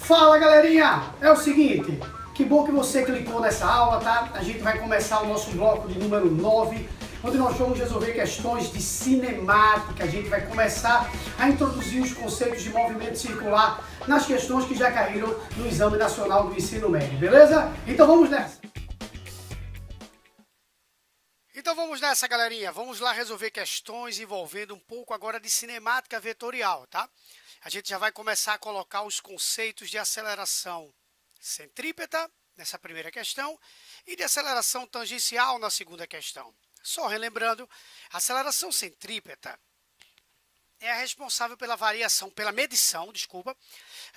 Fala galerinha, é o seguinte, que bom que você clicou nessa aula, tá? A gente vai começar o nosso bloco de número 9, onde nós vamos resolver questões de cinemática. A gente vai começar a introduzir os conceitos de movimento circular nas questões que já caíram no Exame Nacional do Ensino Médio, beleza? Então vamos nessa! Então vamos nessa, galerinha. Vamos lá resolver questões envolvendo um pouco agora de cinemática vetorial, tá? A gente já vai começar a colocar os conceitos de aceleração centrípeta nessa primeira questão e de aceleração tangencial na segunda questão. Só relembrando, a aceleração centrípeta é a responsável pela medição,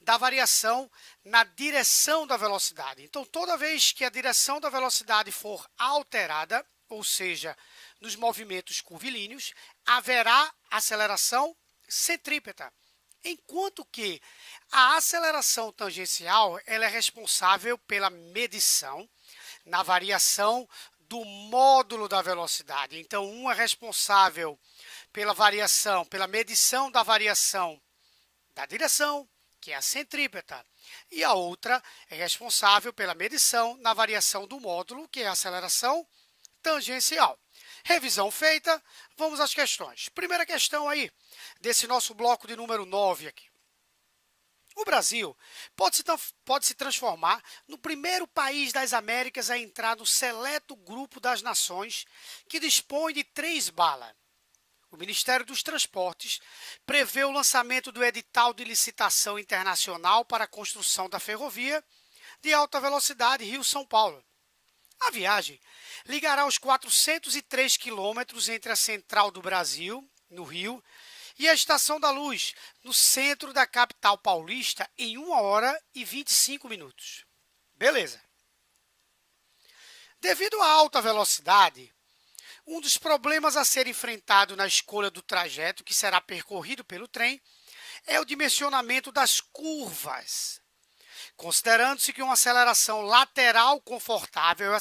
da variação na direção da velocidade. Então, toda vez que a direção da velocidade for alterada, ou seja, nos movimentos curvilíneos, haverá aceleração centrípeta. Enquanto que a aceleração tangencial ela é responsável pela medição na variação do módulo da velocidade. Então, um é responsável pela medição da variação da direção, que é a centrípeta, e a outra é responsável pela medição na variação do módulo, que é a aceleração tangencial. Revisão feita, vamos às questões. Primeira questão aí, desse nosso bloco de número 9 aqui. O Brasil pode se transformar no primeiro país das Américas a entrar no seleto grupo das nações que dispõe de 3 balas. O Ministério dos Transportes prevê o lançamento do edital de licitação internacional para a construção da ferrovia de alta velocidade Rio-São Paulo. A viagem ligará os 403 quilômetros entre a Central do Brasil, no Rio, e a Estação da Luz, no centro da capital paulista, em 1 hora e 25 minutos. Beleza. Devido à alta velocidade, um dos problemas a ser enfrentado na escolha do trajeto que será percorrido pelo trem é o dimensionamento das curvas. Considerando-se que uma aceleração lateral confortável,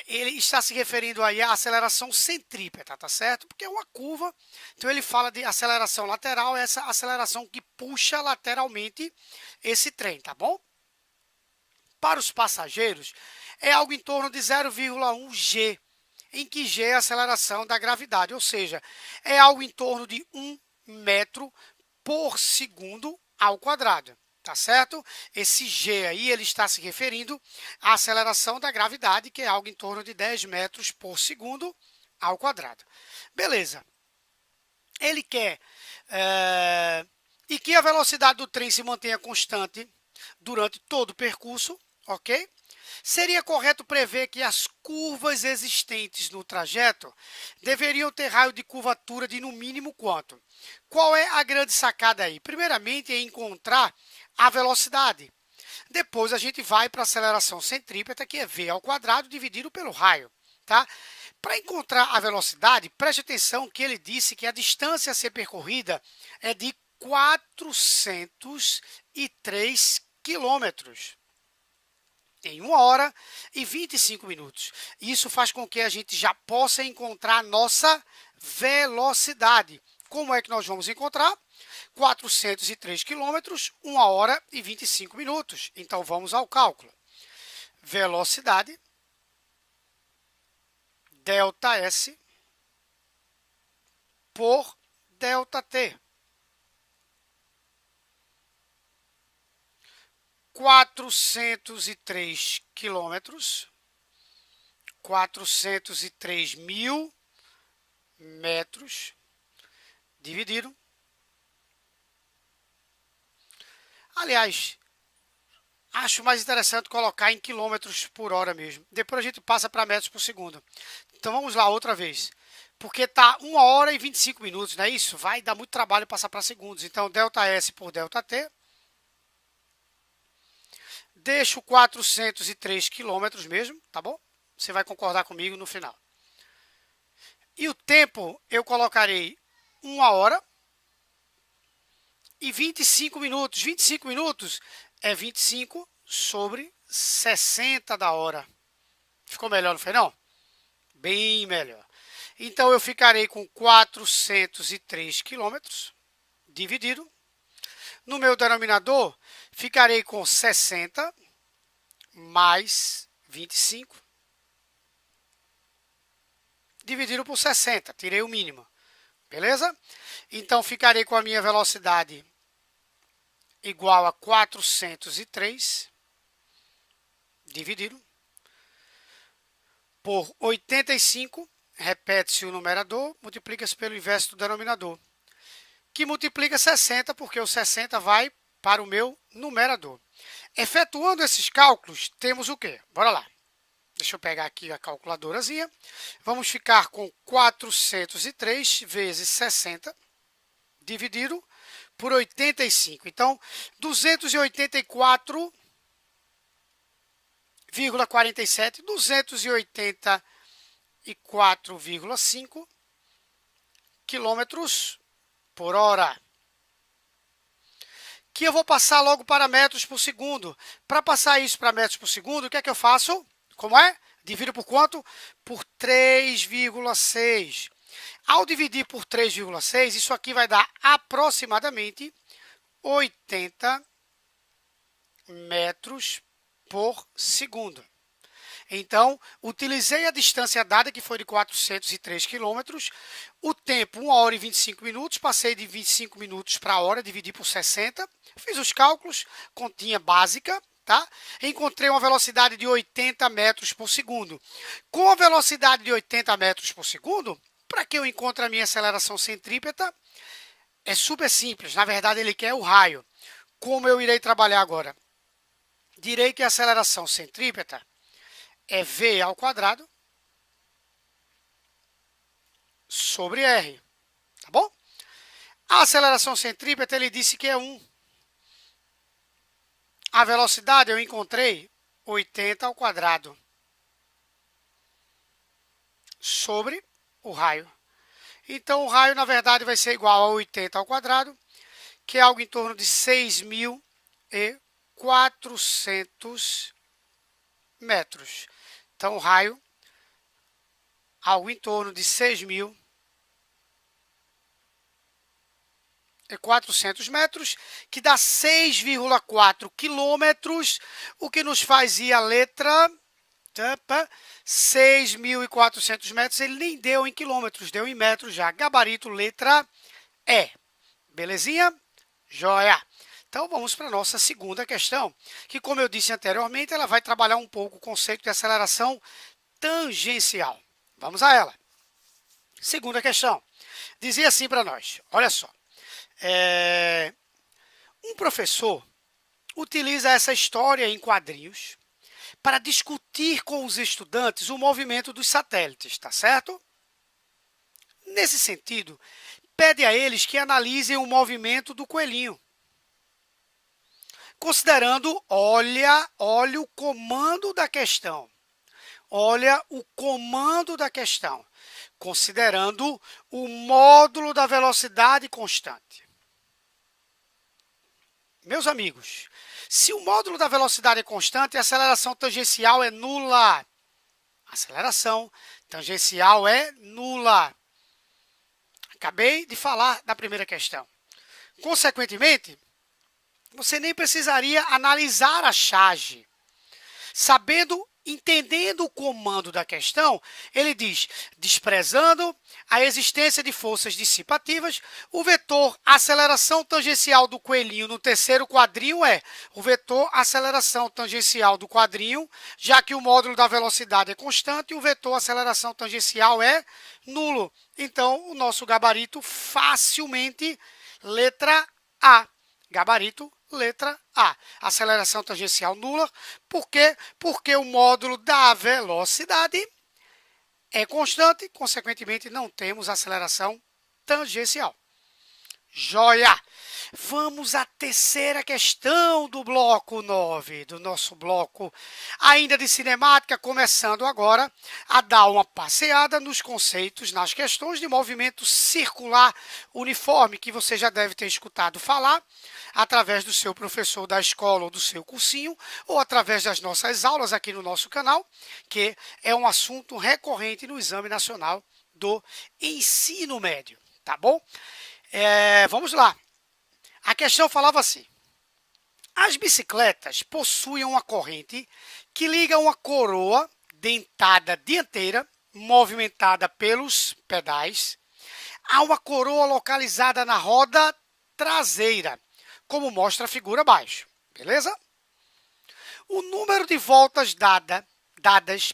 ele está se referindo aí à aceleração centrípeta, tá certo? Porque é uma curva, então ele fala de aceleração lateral, essa aceleração que puxa lateralmente esse trem, tá bom? Para os passageiros, é algo em torno de 0,1 g, em que g é a aceleração da gravidade, ou seja, é algo em torno de 1 metro por segundo ao quadrado, tá certo? Esse g aí, ele está se referindo à aceleração da gravidade, que é algo em torno de 10 metros por segundo ao quadrado. Beleza. Ele quer e que a velocidade do trem se mantenha constante durante todo o percurso, ok? Seria correto prever que as curvas existentes no trajeto deveriam ter raio de curvatura de no mínimo quanto? Qual é a grande sacada aí? Primeiramente, é encontrar a velocidade. Depois, a gente vai para a aceleração centrípeta, que é v ao quadrado dividido pelo raio. Tá? Para encontrar a velocidade, preste atenção que ele disse que a distância a ser percorrida é de 403 quilômetros. Em 1 hora e 25 minutos. Isso faz com que a gente já possa encontrar a nossa velocidade. Como é que nós vamos encontrar? 403 quilômetros, 1 hora e 25 minutos. Então, vamos ao cálculo. Velocidade, ΔS, por ΔT. 403 quilômetros, 403 mil metros, dividido. Aliás, acho mais interessante colocar em quilômetros por hora mesmo. Depois a gente passa para metros por segundo. Então vamos lá outra vez. Porque está 1 hora e 25 minutos, não é isso? Vai dar muito trabalho passar para segundos. Então, ΔS por ΔT. Deixo 403 quilômetros mesmo, tá bom? Você vai concordar comigo no final. E o tempo eu colocarei 1 hora e 25 minutos. 25 minutos é 25 sobre 60 da hora. Ficou melhor, não foi não? Bem melhor. Então, eu ficarei com 403 quilômetros, dividido. No meu denominador, ficarei com 60 mais 25, dividido por 60, tirei o mínimo. Beleza? Então, ficarei com a minha velocidade igual a 403, dividido por 85, repete-se o numerador, multiplica-se pelo inverso do denominador, que multiplica 60, porque o 60 vai para o meu numerador. Efetuando esses cálculos, temos o quê? Bora lá. Deixa eu pegar aqui a calculadorazinha. Vamos ficar com 403 vezes 60, dividido por 85. Então, 284,47, 284,5 quilômetros por hora. Que eu vou passar logo para metros por segundo. Para passar isso para metros por segundo, o que é que eu faço? Como é? Divido por quanto? Por 3,6. Ao dividir por 3,6, isso aqui vai dar aproximadamente 80 metros por segundo. Então, utilizei a distância dada, que foi de 403 quilômetros, o tempo 1 hora e 25 minutos, passei de 25 minutos para a hora, dividi por 60, fiz os cálculos, continha básica, tá? Encontrei uma velocidade de 80 metros por segundo. Com a velocidade de 80 metros por segundo, para que eu encontre a minha aceleração centrípeta, é super simples, na verdade ele quer o raio. Como eu irei trabalhar agora? Direi que a aceleração centrípeta é V ao quadrado sobre R, tá bom? A aceleração centrípeta, ele disse que é 1. A velocidade eu encontrei 80 ao quadrado sobre o raio. Então, o raio, na verdade, vai ser igual a 80 ao quadrado, que é algo em torno de 6.400 metros. Então, o raio, algo em torno de 6.400 metros, que dá 6,4 quilômetros, o que nos faz ir a letra 6.400 metros. Ele nem deu em quilômetros, deu em metros já. Gabarito, letra E. Belezinha? Joia! Então, vamos para a nossa segunda questão, que, como eu disse anteriormente, ela vai trabalhar um pouco o conceito de aceleração tangencial. Vamos a ela. Segunda questão. Dizia assim para nós, olha só. Um professor utiliza essa história em quadrinhos para discutir com os estudantes o movimento dos satélites, tá certo? Nesse sentido, pede a eles que analisem o movimento do coelhinho. Considerando, olha o comando da questão. Olha o comando da questão. Considerando o módulo da velocidade constante. Meus amigos, se o módulo da velocidade é constante, a aceleração tangencial é nula. A aceleração tangencial é nula. Acabei de falar da primeira questão. Consequentemente, você nem precisaria analisar a charge. Entendendo o comando da questão, ele diz, desprezando a existência de forças dissipativas, o vetor aceleração tangencial do coelhinho no terceiro quadrinho é o vetor aceleração tangencial do quadrinho, já que o módulo da velocidade é constante, o vetor aceleração tangencial é nulo. Então, o nosso gabarito facilmente, letra A. Gabarito, letra A. Aceleração tangencial nula. Por quê? Porque o módulo da velocidade é constante, consequentemente não temos aceleração tangencial. Joia! Vamos à terceira questão do bloco 9, do nosso bloco ainda de cinemática, começando agora a dar uma passeada nos conceitos, nas questões de movimento circular uniforme, que você já deve ter escutado falar através do seu professor da escola ou do seu cursinho, ou através das nossas aulas aqui no nosso canal, que é um assunto recorrente no Exame Nacional do ensino médio, tá bom? Vamos lá. A questão falava assim: as bicicletas possuem uma corrente que liga uma coroa dentada dianteira, movimentada pelos pedais, a uma coroa localizada na roda traseira, como mostra a figura abaixo. Beleza? O número de voltas dadas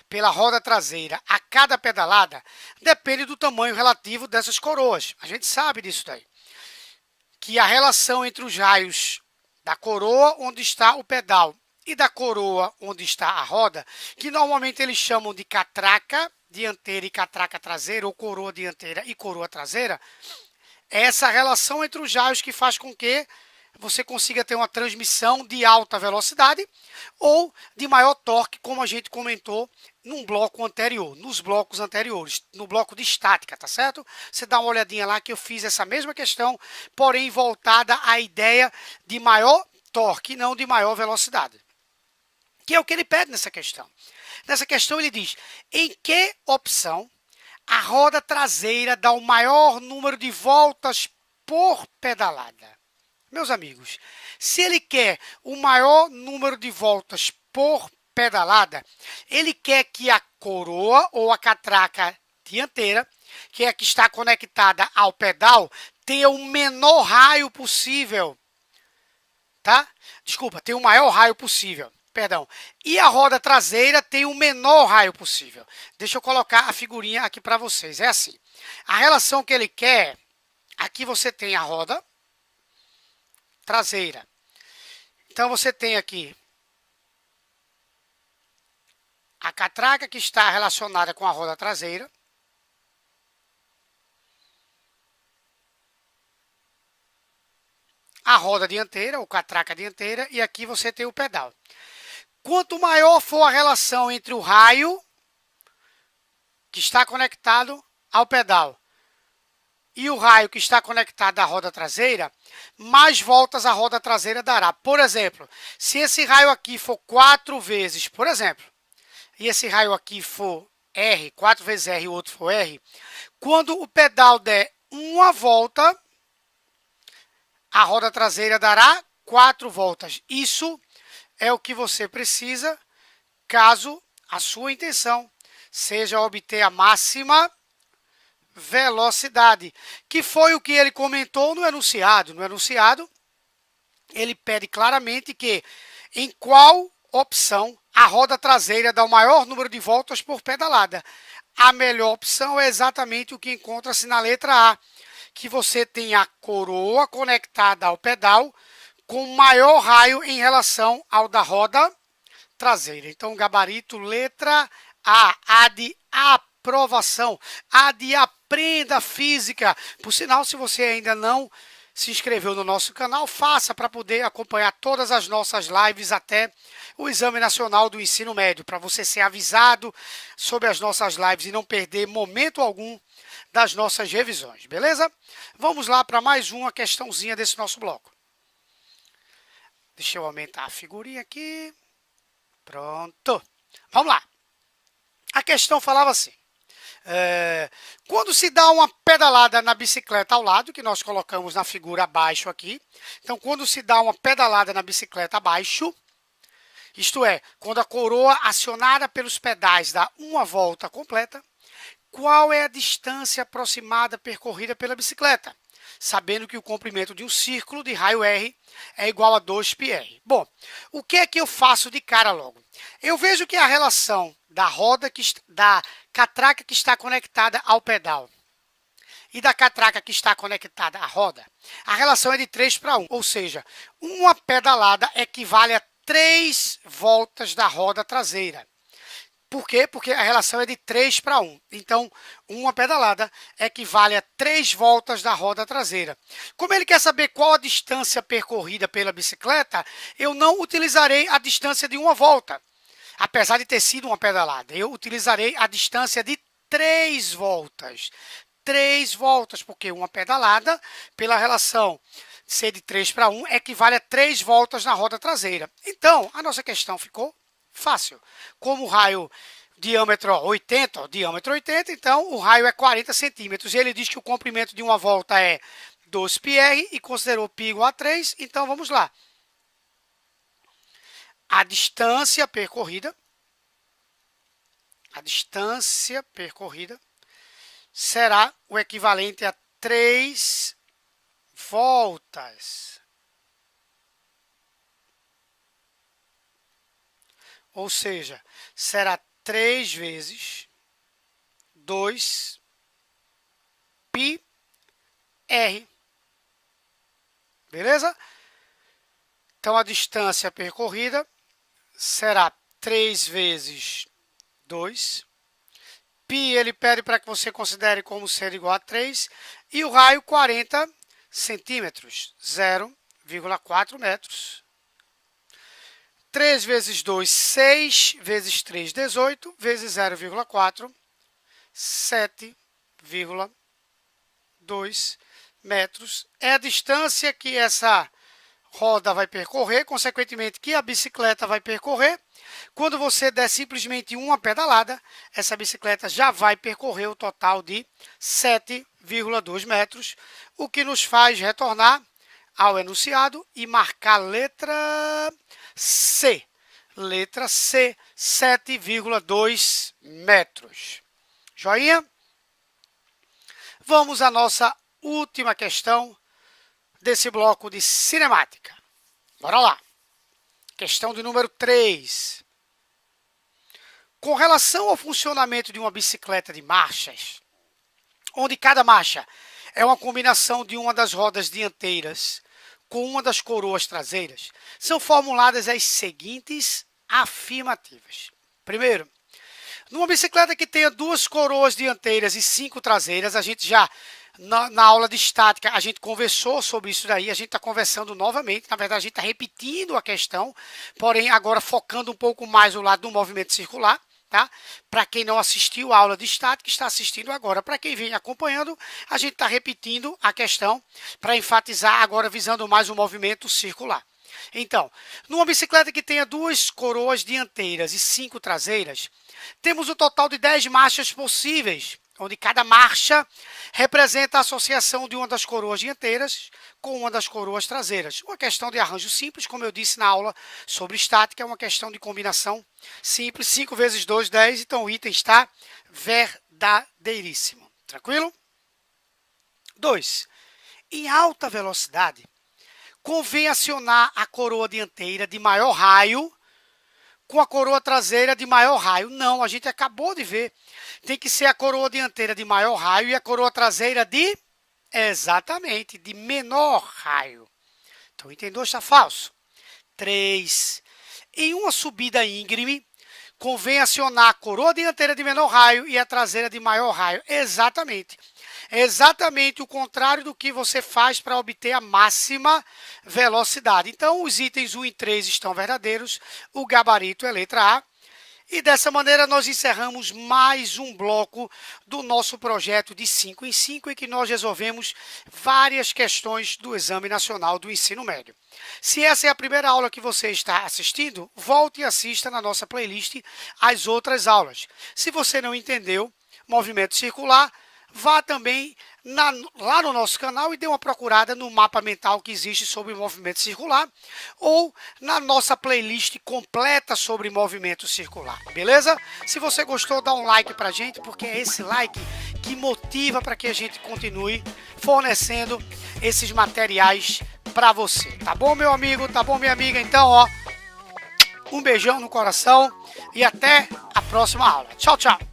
pela roda traseira a cada pedalada depende do tamanho relativo dessas coroas. A gente sabe disso daí. Que a relação entre os raios da coroa onde está o pedal e da coroa onde está a roda, que normalmente eles chamam de catraca dianteira e catraca traseira, ou coroa dianteira e coroa traseira, é essa relação entre os raios que faz com que você consiga ter uma transmissão de alta velocidade ou de maior torque, como a gente comentou num bloco anterior, nos blocos anteriores, no bloco de estática, tá certo? Você dá uma olhadinha lá que eu fiz essa mesma questão, porém voltada à ideia de maior torque, não de maior velocidade. Que é o que ele pede nessa questão. Nessa questão ele diz: em que opção a roda traseira dá o maior número de voltas por pedalada? Meus amigos, se ele quer o maior número de voltas por pedalada, ele quer que a coroa ou a catraca dianteira, que é a que está conectada ao pedal, tenha o menor raio possível, tá? Desculpa, tenha o maior raio possível. Perdão. E a roda traseira tem o menor raio possível. Deixa eu colocar a figurinha aqui para vocês. É assim. A relação que ele quer, aqui você tem a roda traseira. Então você tem aqui a catraca que está relacionada com a roda traseira. A roda dianteira, ou catraca dianteira, e aqui você tem o pedal. Quanto maior for a relação entre o raio que está conectado ao pedal e o raio que está conectado à roda traseira, mais voltas a roda traseira dará. Por exemplo, se esse raio aqui for 4 vezes, por exemplo, e esse raio aqui for R, 4 vezes R e o outro for R, quando o pedal der uma volta, a roda traseira dará 4 voltas. Isso é o que você precisa, caso a sua intenção seja obter a máxima velocidade, que foi o que ele comentou no enunciado. No enunciado, ele pede claramente que em qual opção a roda traseira dá o maior número de voltas por pedalada. A melhor opção é exatamente o que encontra-se na letra A, que você tem a coroa conectada ao pedal com maior raio em relação ao da roda traseira. Então, gabarito, letra A de aprovação, A de aprenda física. Por sinal, se você ainda não se inscreveu no nosso canal, faça para poder acompanhar todas as nossas lives até o Exame Nacional do Ensino Médio, para você ser avisado sobre as nossas lives e não perder momento algum das nossas revisões, beleza? Vamos lá para mais uma questãozinha desse nosso bloco. Deixa eu aumentar a figurinha aqui. Pronto. Vamos lá. A questão falava assim. Quando se dá uma pedalada na bicicleta ao lado, que nós colocamos na figura abaixo aqui. Então, quando se dá uma pedalada na bicicleta abaixo, isto é, quando a coroa acionada pelos pedais dá uma volta completa, qual é a distância aproximada percorrida pela bicicleta? Sabendo que o comprimento de um círculo de raio R é igual a 2πr. Bom, o que é que eu faço de cara logo? Eu vejo que a relação da roda da catraca que está conectada ao pedal e da catraca que está conectada à roda, a relação é de 3:1, ou seja, uma pedalada equivale a 3 voltas da roda traseira. Por quê? Porque a relação é de 3:1. Então, uma pedalada equivale a 3 voltas da roda traseira. Como ele quer saber qual a distância percorrida pela bicicleta, eu não utilizarei a distância de uma volta, apesar de ter sido uma pedalada. Eu utilizarei a distância de 3 voltas. 3 voltas, porque uma pedalada, pela relação ser de 3:1, equivale a 3 voltas na roda traseira. Então, a nossa questão ficou fácil. Como o raio diâmetro 80, diâmetro 80, então o raio é 40 centímetros. E ele diz que o comprimento de uma volta é 2πr e considerou π igual a 3, então vamos lá. A distância percorrida será o equivalente a 3 voltas. Ou seja, será 3 vezes 2πr. Beleza? Então, a distância percorrida será 3 vezes 2. Π ele pede para que você considere como sendo igual a 3. E o raio 40 centímetros, 0,4 metros. 3 vezes 2, 6, vezes 3, 18, vezes 0,4, 7,2 metros. É a distância que essa roda vai percorrer, consequentemente que a bicicleta vai percorrer. Quando você der simplesmente uma pedalada, essa bicicleta já vai percorrer o total de 7,2 metros, o que nos faz retornar ao enunciado e marcar a letra C. Letra C, 7,2 metros. Joinha? Vamos à nossa última questão desse bloco de cinemática. Bora lá. Questão de número 3. Com relação ao funcionamento de uma bicicleta de marchas, onde cada marcha é uma combinação de uma das rodas dianteiras com uma das coroas traseiras, são formuladas as seguintes afirmativas. Primeiro, numa bicicleta que tenha 2 coroas dianteiras e 5 traseiras, a gente já, na aula de estática, a gente conversou sobre isso daí, a gente está conversando novamente, na verdade a gente está repetindo a questão, porém agora focando um pouco mais o lado do movimento circular. Tá? Para quem não assistiu a aula de estática, está assistindo agora. Para quem vem acompanhando, a gente está repetindo a questão para enfatizar agora visando mais o movimento circular. Então, numa bicicleta que tenha 2 coroas dianteiras e 5 traseiras, temos um total de 10 marchas possíveis, onde cada marcha representa a associação de uma das coroas dianteiras com uma das coroas traseiras. Uma questão de arranjo simples, como eu disse na aula sobre estática, é uma questão de combinação simples, 5 vezes 2, 10, então o item está verdadeiríssimo. Tranquilo? 2. Em alta velocidade, convém acionar a coroa dianteira de maior raio com a coroa traseira de maior raio. Não, a gente acabou de ver. Tem que ser a coroa dianteira de maior raio e a coroa traseira de, exatamente, de menor raio. Então, o item 2 está falso. 3. Em uma subida íngreme, convém acionar a coroa dianteira de menor raio e a traseira de maior raio. Exatamente. É exatamente o contrário do que você faz para obter a máxima velocidade. Então, os itens 1 e 3 estão verdadeiros, o gabarito é letra A. E dessa maneira nós encerramos mais um bloco do nosso projeto de 5 em 5, em que nós resolvemos várias questões do Exame Nacional do Ensino Médio. Se essa é a primeira aula que você está assistindo, volte e assista na nossa playlist as outras aulas. Se você não entendeu movimento circular, vá também lá no nosso canal e dê uma procurada no mapa mental que existe sobre movimento circular ou na nossa playlist completa sobre movimento circular, beleza? Se você gostou, dá um like pra gente, porque é esse like que motiva para que a gente continue fornecendo esses materiais para você. Tá bom, meu amigo? Tá bom, minha amiga? Então, ó, um beijão no coração e até a próxima aula. Tchau, tchau!